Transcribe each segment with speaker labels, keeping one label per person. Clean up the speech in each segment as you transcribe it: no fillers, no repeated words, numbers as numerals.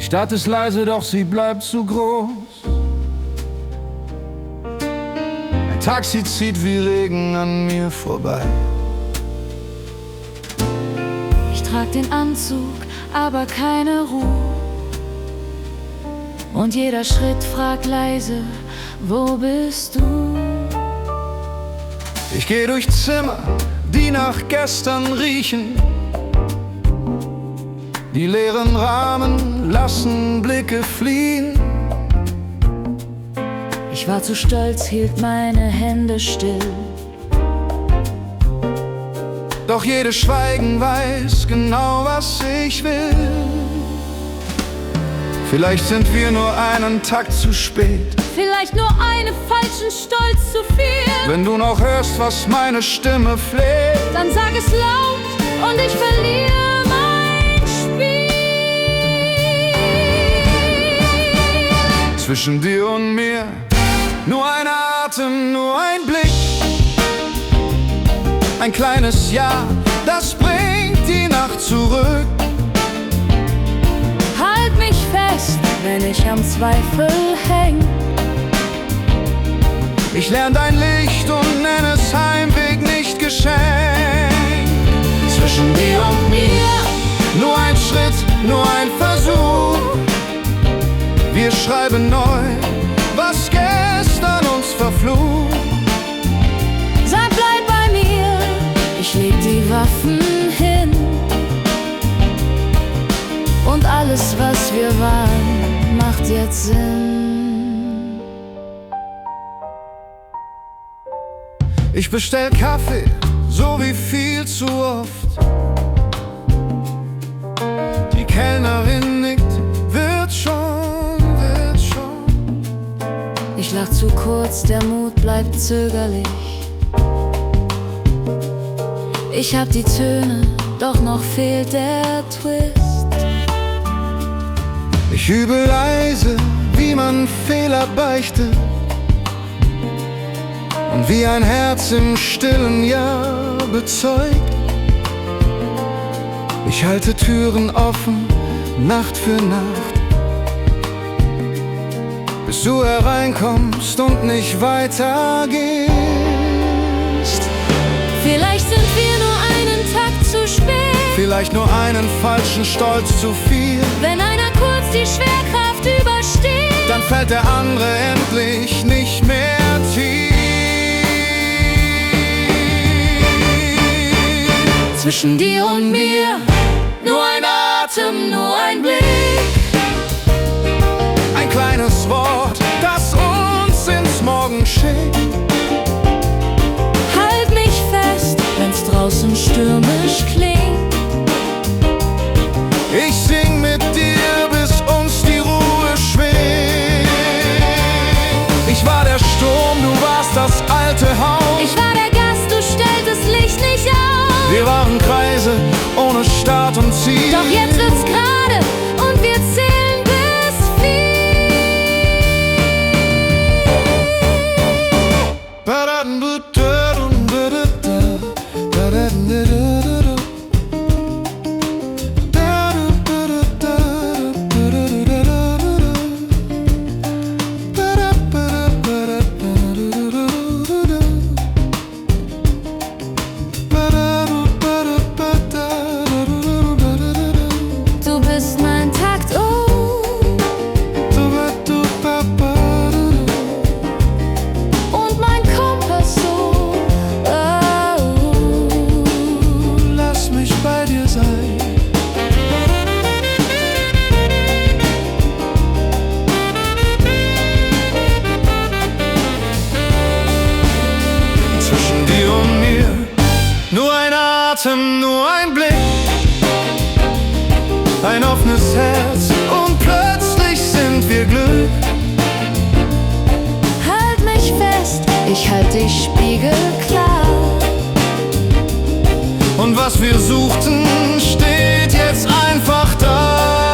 Speaker 1: Stadt ist leise, doch sie bleibt zu groß. Ein Taxi zieht wie Regen an mir vorbei.
Speaker 2: Ich trag den Anzug, aber keine Ruhe. Und jeder Schritt fragt leise, wo bist du?
Speaker 1: Ich geh durch Zimmer, die nach gestern riechen. Die leeren Rahmen lassen Blicke fliehen.
Speaker 2: Ich war zu stolz, hielt meine Hände still.
Speaker 1: Doch jedes Schweigen weiß genau, was ich will. Vielleicht sind wir nur einen Takt zu spät.
Speaker 2: Vielleicht nur einen falschen Stolz zu viel.
Speaker 1: Wenn du noch hörst, was meine Stimme fleht,
Speaker 2: dann sag es laut und ich verliere mein Spiel.
Speaker 1: Zwischen dir und mir nur ein Atem, nur ein Blick. Ein kleines Ja, das bringt die Nacht zurück.
Speaker 2: Halt mich fest, wenn ich am Zweifel häng.
Speaker 1: Ich lern dein Licht und nenn es Heimweg, nicht Geschenk. Zwischen dir und mir nur ein Schritt, nur ein Versuch. Wir schreiben neu, was gestern uns verflucht.
Speaker 2: Sag, bleib bei mir, ich leg die Waffen hin. Und alles, was wir waren, macht jetzt Sinn.
Speaker 1: Ich bestell Kaffee, so wie viel zu oft. Die Kellnerin nickt, wird schon, wird schon.
Speaker 2: Ich lach zu kurz, der Mut bleibt zögerlich. Ich hab die Töne, doch noch fehlt der Twist.
Speaker 1: Ich übe leise, wie man Fehler beichtet. Und wie ein Herz im stillen Jahr bezeugt. Ich halte Türen offen, Nacht für Nacht, bis du hereinkommst und nicht weitergehst.
Speaker 2: Vielleicht sind wir nur einen Takt zu spät.
Speaker 1: Vielleicht nur einen falschen Stolz zu viel.
Speaker 2: Wenn einer kurz die Schwerkraft übersteht,
Speaker 1: dann fällt der andere endlich nicht mehr tief.
Speaker 2: Zwischen dir und mir nur ein Atem, nur ein Blick.
Speaker 1: Ein kleines Wort, das uns ins Morgen schickt.
Speaker 2: Halt mich fest, wenn's draußen stürmisch klingt.
Speaker 1: Ich sing mit dir, bis uns die Ruhe schwingt. Ich war der Sturm, du warst das alte Haus.
Speaker 2: Ich war der Gast, du stelltest Licht nicht aus.
Speaker 1: Wir waren Kreise ohne Start und Ziel.
Speaker 2: Doch jetzt wird's gerade und wir zählen bis 4. Du bist mein Takt, und mein Kompass,
Speaker 1: Lass mich bei dir sein. Zwischen dir und mir nur ein Atem, nur ein Blick. Ein offenes Herz und plötzlich sind wir Glück.
Speaker 2: Halt mich fest, ich halt dich spiegelklar.
Speaker 1: Und was wir suchten, steht jetzt einfach da.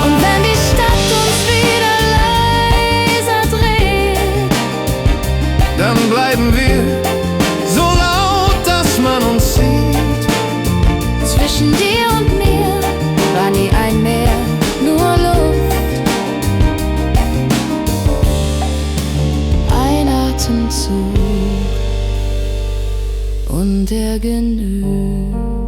Speaker 2: Und wenn die Stadt uns wieder leiser dreht,
Speaker 1: Dann bleiben wir so laut, dass man uns sieht.
Speaker 2: zwischen dir und mir war nie ein Meer, nur der Genüge.